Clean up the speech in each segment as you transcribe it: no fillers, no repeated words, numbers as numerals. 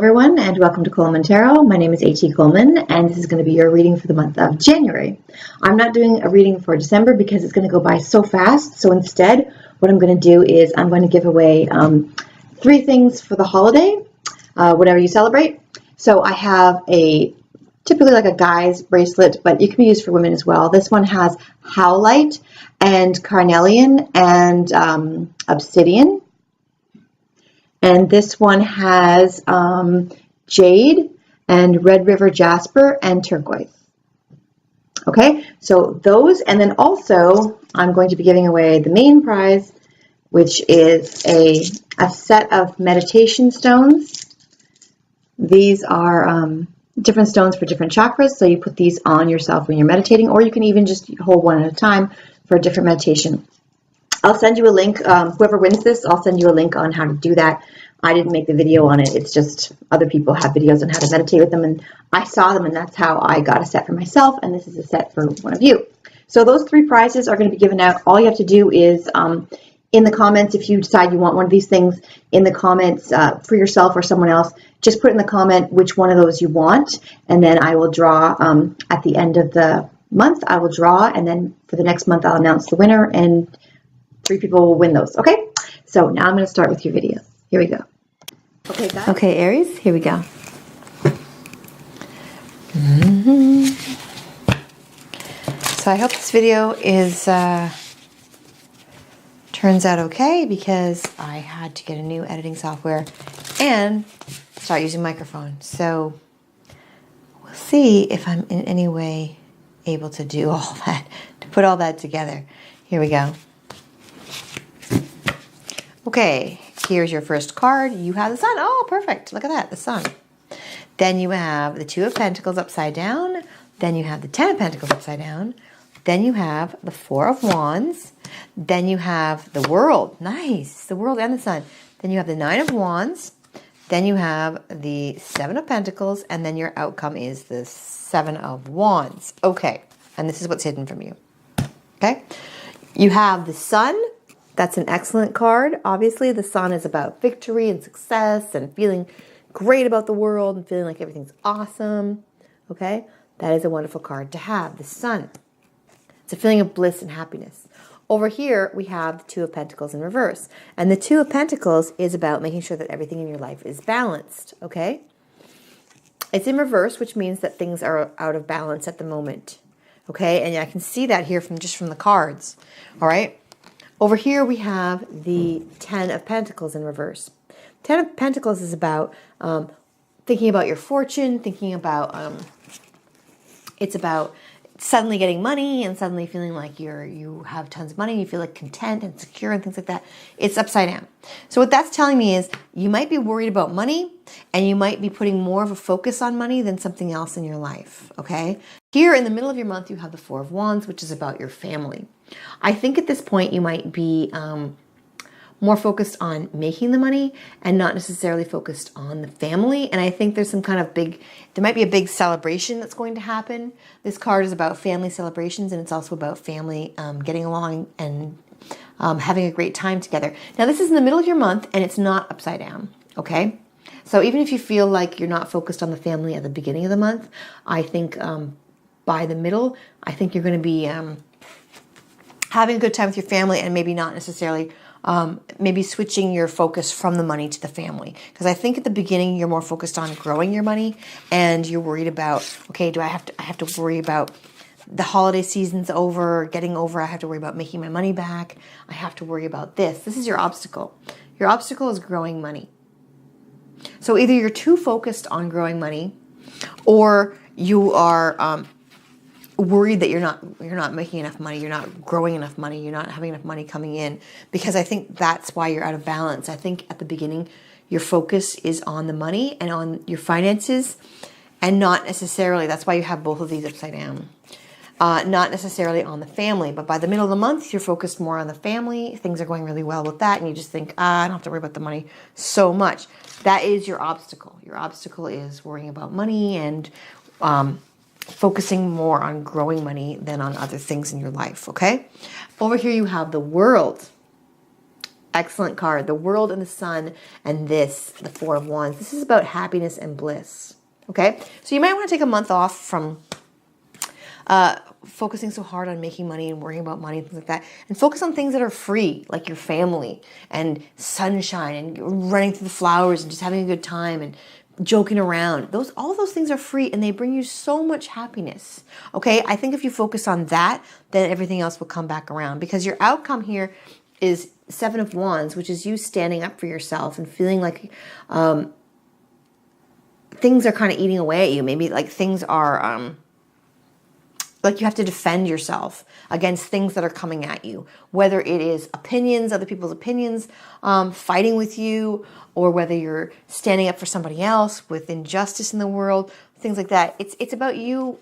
everyone, and welcome to Coleman Tarot. My name is A.T. Coleman, and this is going to be your reading for the month of January. I'm not doing a reading for December because it's going to go by so fast. So instead, what I'm going to do is I'm going to give away 3 things for the holiday, whatever you celebrate. So I have typically like a guy's bracelet, but it can be used for women as well. This one has howlite and carnelian and obsidian. And this one has jade and red river jasper and turquoise. Okay, so those, and then also I'm going to be giving away the main prize, which is a set of meditation stones. These are different stones for different chakras, so you put these on yourself when you're meditating, or you can even just hold one at a time for a different meditation. I'll send you a link. Whoever wins this, I'll send you a link on how to do that. I didn't make the video on it. It's just other people have videos on how to meditate with them, and I saw them, and that's how I got a set for myself, and this is a set for one of you. So those 3 prizes are going to be given out. All you have to do is in the comments, if you decide you want one of these things, in the comments for yourself or someone else, just put in the comment which one of those you want, and then I will draw at the end of the month. I will draw, and then for the next month I'll announce the winner, and 3 people will win those. Okay, so now I'm going to start with your video. Here we go. Okay, guys. Okay, Aries, here we go. So I hope this video turns out okay, because I had to get a new editing software and start using microphone. So we'll see if I'm in any way able to do all that, to put all that together. Here we go. Okay, here's your first card. You have the sun. Oh, perfect. Look at that, the sun. Then you have the 2 of Pentacles upside down. Then you have the 10 of Pentacles upside down. Then you have the 4 of Wands. Then you have the World. Nice, the World and the sun. Then you have the 9 of Wands. Then you have the 7 of Pentacles. And then your outcome is the 7 of Wands. Okay, and this is what's hidden from you. Okay, you have the sun. That's an excellent card. Obviously, the sun is about victory and success and feeling great about the world and feeling like everything's awesome. Okay? That is a wonderful card to have, the sun. It's a feeling of bliss and happiness. Over here, we have the 2 of Pentacles in reverse. And the 2 of Pentacles is about making sure that everything in your life is balanced. Okay? It's in reverse, which means that things are out of balance at the moment. Okay? And I can see that here from the cards. All right? Over here we have the 10 of Pentacles in reverse. 10 of Pentacles is about thinking about your fortune, thinking about, it's about suddenly getting money and suddenly feeling like you have tons of money, you feel like content and secure and things like that. It's upside down. So what that's telling me is you might be worried about money, and you might be putting more of a focus on money than something else in your life, okay? Here in the middle of your month, you have the 4 of Wands, which is about your family. I think at this point you might be more focused on making the money and not necessarily focused on the family. And I think there's some kind of there might be a big celebration that's going to happen. This card is about family celebrations, and it's also about family getting along and having a great time together. Now, this is in the middle of your month, and it's not upside down, okay? So even if you feel like you're not focused on the family at the beginning of the month, I think by the middle, I think you're going to be having a good time with your family, and maybe not necessarily, maybe switching your focus from the money to the family. Because I think at the beginning you're more focused on growing your money, and you're worried about, okay, I have to worry about the holiday season's getting over. I have to worry about making my money back. I have to worry about this. This is your obstacle. Your obstacle is growing money. So either you're too focused on growing money, or you are worried that you're not making enough money, you're not growing enough money, you're not having enough money coming in, because I think that's why you're out of balance. I think at the beginning your focus is on the money and on your finances, and not necessarily, that's why you have both of these upside down, not necessarily on the family. But by the middle of the month, you're focused more on the family. Things are going really well with that, and you just think, I don't have to worry about the money so much. That is your obstacle. Your obstacle is worrying about money and focusing more on growing money than on other things in your life, okay? Over here you have the World. Excellent card. The World and the Sun, and this, the Four of Wands. This is about happiness and bliss. Okay? So you might want to take a month off from focusing so hard on making money and worrying about money and things like that, and focus on things that are free, like your family and sunshine and running through the flowers and just having a good time and joking around. All of those things are free and they bring you so much happiness. Okay? I think if you focus on that, then everything else will come back around, because your outcome here is Seven of Wands, which is you standing up for yourself and feeling like things are kind of eating away at you. Maybe like things are like you have to defend yourself against things that are coming at you, whether it is opinions, other people's opinions, fighting with you, or whether you're standing up for somebody else with injustice in the world, things like that. It's about you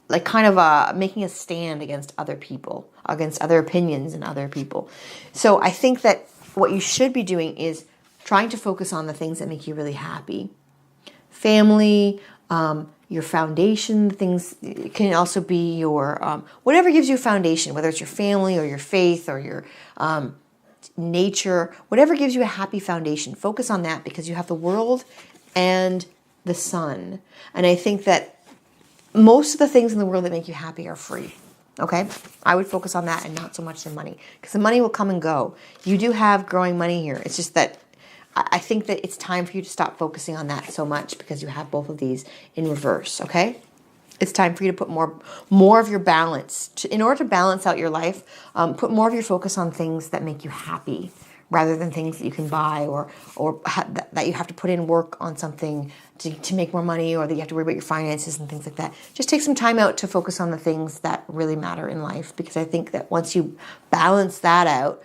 like kind of making a stand against other people, against other opinions and other people. So I think that what you should be doing is trying to focus on the things that make you really happy. Family, your foundation, things. It can also be your, whatever gives you a foundation, whether it's your family or your faith or your nature, whatever gives you a happy foundation. Focus on that, because you have the World and the Sun. And I think that most of the things in the world that make you happy are free. Okay? I would focus on that and not so much the money, because the money will come and go. You do have growing money here. It's just that I think that it's time for you to stop focusing on that so much, because you have both of these in reverse. Okay? It's time for you to put more of your balance. In order to balance out your life, put more of your focus on things that make you happy, rather than things that you can buy or that you have to put in work on something to make more money, or that you have to worry about your finances and things like that. Just take some time out to focus on the things that really matter in life, because I think that once you balance that out,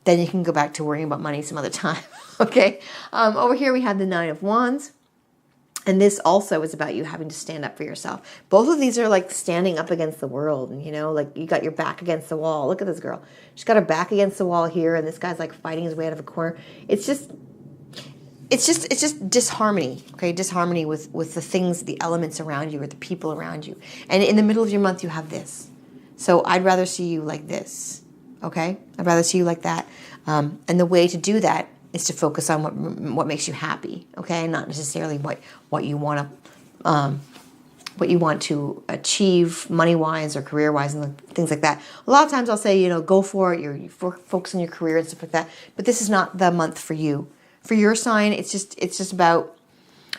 then you can go back to worrying about money some other time. Okay? Over here we have the Nine of Wands. And this also is about you having to stand up for yourself. Both of these are like standing up against the world. And, you know, like you got your back against the wall. Look at this girl. She's got her back against the wall here. And this guy's like fighting his way out of a corner. It's just disharmony. Okay. Disharmony with the things, the elements around you or the people around you. And in the middle of your month, you have this. So I'd rather see you like this. Okay. I'd rather see you like that. And the way to do that is to focus on what makes you happy, okay? Not necessarily what you want to achieve money-wise or career-wise and things like that. A lot of times I'll say, you know, go for it. You focus on your career and stuff like that. But this is not the month for you. For your sign, it's just about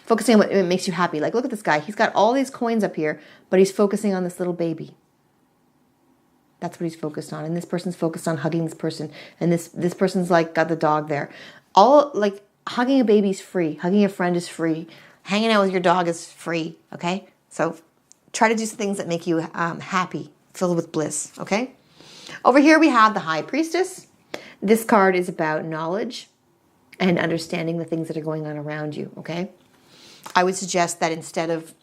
focusing on what makes you happy. Like, look at this guy. He's got all these coins up here, but he's focusing on this little baby. That's what he's focused on. And this person's focused on hugging this person. And this person's like got the dog there. All like hugging a baby is free. Hugging a friend is free. Hanging out with your dog is free. Okay? So try to do some things that make you happy, filled with bliss. Okay? Over here we have the High Priestess. This card is about knowledge and understanding the things that are going on around you. Okay? I would suggest that instead of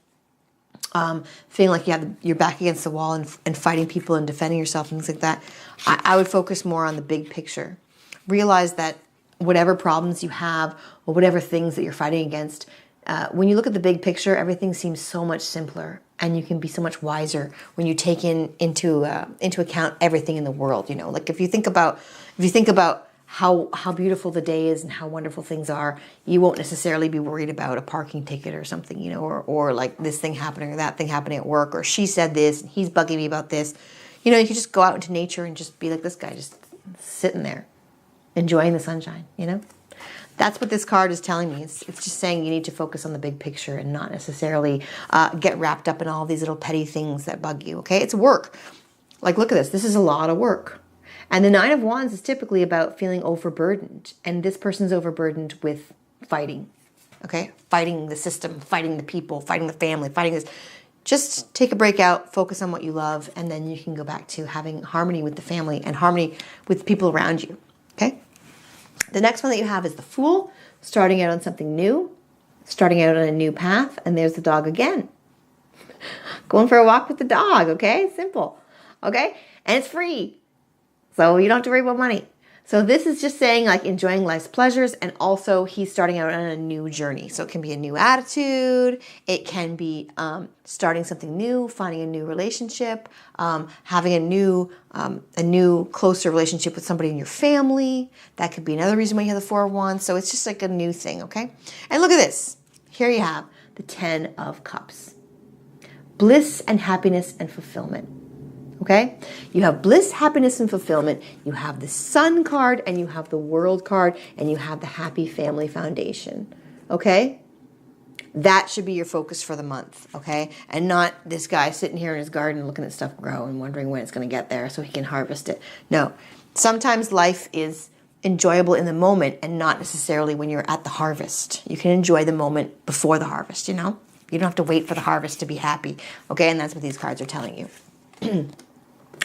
feeling like you have your back against the wall and fighting people and defending yourself and things like that, I would focus more on the big picture. Realize that whatever problems you have or whatever things that you're fighting against, when you look at the big picture, everything seems so much simpler, and you can be so much wiser when you take into account everything in the world. You know, like if you think about how beautiful the day is and how wonderful things are, you won't necessarily be worried about a parking ticket or something, you know, or like this thing happening or that thing happening at work, or she said this and he's bugging me about this. You know, you can just go out into nature and just be like this guy, just sitting there, enjoying the sunshine, you know? That's what this card is telling me. It's just saying you need to focus on the big picture and not necessarily get wrapped up in all these little petty things that bug you, okay? It's work. Like, look at this. This is a lot of work. And the Nine of Wands is typically about feeling overburdened. And this person's overburdened with fighting, okay? Fighting the system, fighting the people, fighting the family, fighting this. Just take a break out, focus on what you love, and then you can go back to having harmony with the family and harmony with the people around you, okay? The next one that you have is the Fool, starting out on something new, starting out on a new path, and there's the dog again. Going for a walk with the dog, okay? Simple, okay? And it's free, so you don't have to worry about money. So this is just saying like enjoying life's pleasures, and also he's starting out on a new journey. So it can be a new attitude. It can be starting something new, finding a new relationship, having a new closer relationship with somebody in your family. That could be another reason why you have the Four of Wands. So it's just like a new thing, okay? And look at this. Here you have the Ten of Cups. Bliss and happiness and fulfillment. Okay? You have bliss, happiness, and fulfillment. You have the Sun card, and you have the World card, and you have the Happy Family Foundation. Okay? That should be your focus for the month, okay? And not this guy sitting here in his garden looking at stuff grow and wondering when it's going to get there so he can harvest it. No. Sometimes life is enjoyable in the moment and not necessarily when you're at the harvest. You can enjoy the moment before the harvest, you know? You don't have to wait for the harvest to be happy, okay? And that's what these cards are telling you.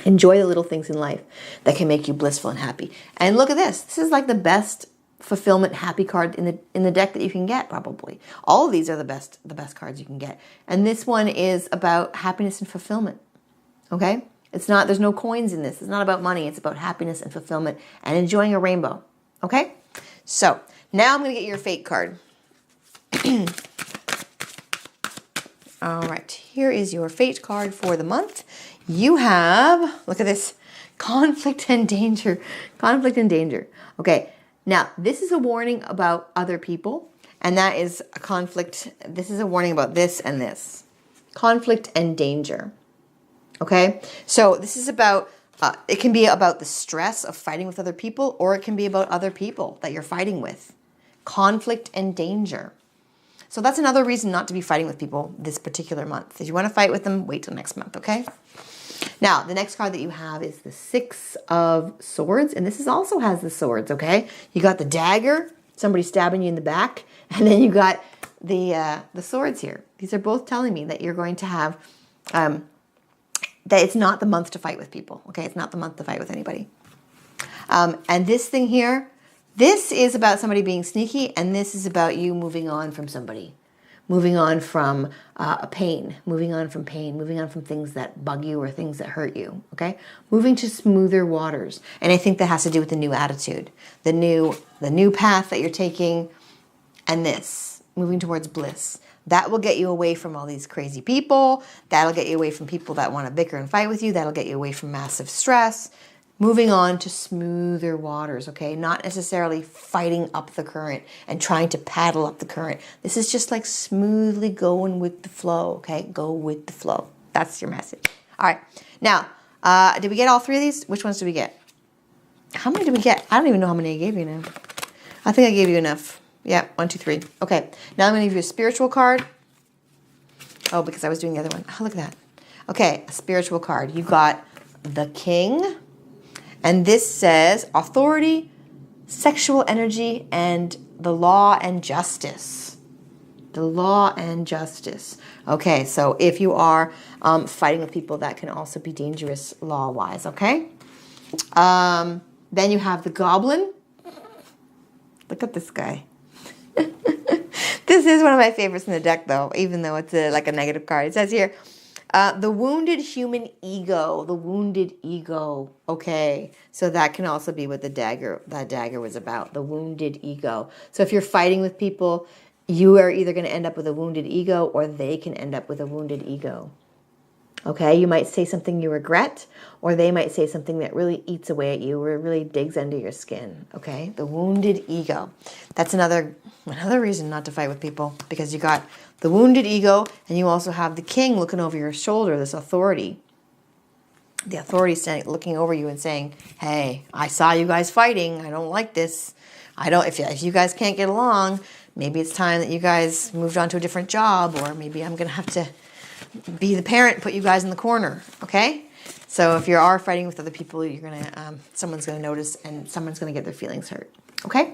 Enjoy the little things in life that can make you blissful and happy. And look at this. This is like the best fulfillment happy card in the deck that you can get, probably. All of these are the best cards you can get. And this one is about happiness and fulfillment. Okay? There's no coins in this. It's not about money. It's about happiness and fulfillment and enjoying a rainbow. Okay? So, now I'm going to get your fate card. All right. Here is your fate card for the month. You have, look at this, conflict and danger. Conflict and danger. Okay. Now, this is a warning about other people, and that is a conflict. This is a warning about this and this. Conflict and danger. Okay? So this is about, it can be about the stress of fighting with other people, or it can be about other people that you're fighting with. Conflict and danger. So that's another reason not to be fighting with people this particular month. If you want to fight with them, wait till next month, okay? Now, the next card that you have is the Six of Swords, and this also has the swords, okay? You got the dagger, somebody stabbing you in the back, and then you got the swords here. These are both telling me that you're going to have, that it's not the month to fight with people, okay? It's not the month to fight with anybody. And this thing here, this is about somebody being sneaky, and this is about you moving on from somebody. Moving on from pain, moving on from things that bug you or things that hurt you, okay? Moving to smoother waters. And I think that has to do with the new attitude, the new path that you're taking, and this, moving towards bliss. That will get you away from all these crazy people. That'll get you away from people that want to bicker and fight with you. That'll get you away from massive stress. Moving on to smoother waters, okay? Not necessarily fighting up the current and trying to paddle up the current. This is just like smoothly going with the flow, okay? Go with the flow. That's your message. All right. Now, did we get all three of these? Which ones did we get? How many did we get? I don't even know how many I gave you now. I think I gave you enough. Yeah, 1, 2, 3. Okay. Now I'm going to give you a spiritual card. Oh, because I was doing the other one. Oh, look at that. Okay, a spiritual card. You got the King. And this says authority, sexual energy, and the law and justice. The law and justice. Okay, so if you are fighting with people, that can also be dangerous law-wise, okay? Then you have the Goblin. Look at this guy. This is one of my favorites in the deck, though, even though it's like a negative card. It says here, the wounded human ego, the wounded ego. Okay, so that can also be what that dagger was about, the wounded ego. So if you're fighting with people, you are either going to end up with a wounded ego or they can end up with a wounded ego. Okay, you might say something you regret, or they might say something that really eats away at you or really digs under your skin. Okay, the wounded ego. That's another reason not to fight with people, because you got the wounded ego, and you also have the King looking over your shoulder, this authority. The authority looking over you and saying, hey, I saw you guys fighting. I don't like this. If you guys can't get along, maybe it's time that you guys moved on to a different job, or maybe I'm going to have to be the parent, put you guys in the corner, okay? So if you are fighting with other people, you're going to, someone's going to notice, and someone's going to get their feelings hurt, okay?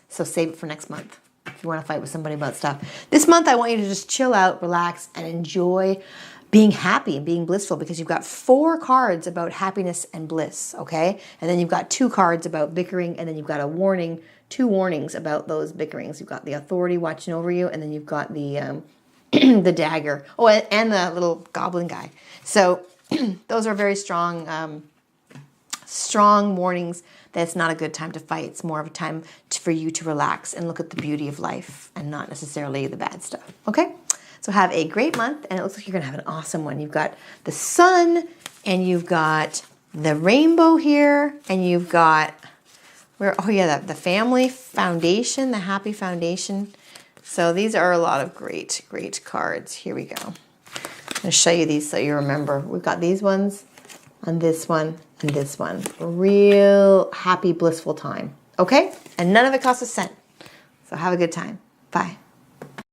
So save it for next month if you want to fight with somebody about stuff. This month, I want you to just chill out, relax, and enjoy being happy and being blissful, because you've got 4 cards about happiness and bliss, okay? And then you've got 2 cards about bickering, and then you've got a warning, 2 warnings about those bickerings. You've got the authority watching over you, and then you've got the the dagger. Oh, and the little goblin guy. So those are very strong, strong warnings that it's not a good time to fight. It's more of a time for you to relax and look at the beauty of life and not necessarily the bad stuff. Okay? So have a great month, and it looks like you're going to have an awesome one. You've got the sun, and you've got the rainbow here, and you've got, the family foundation, the happy foundation. So these are a lot of great, great cards. Here we go. I'm going to show you these so you remember. We've got these ones, and this one, and this one. A real happy, blissful time. Okay? And none of it costs a cent. So have a good time. Bye.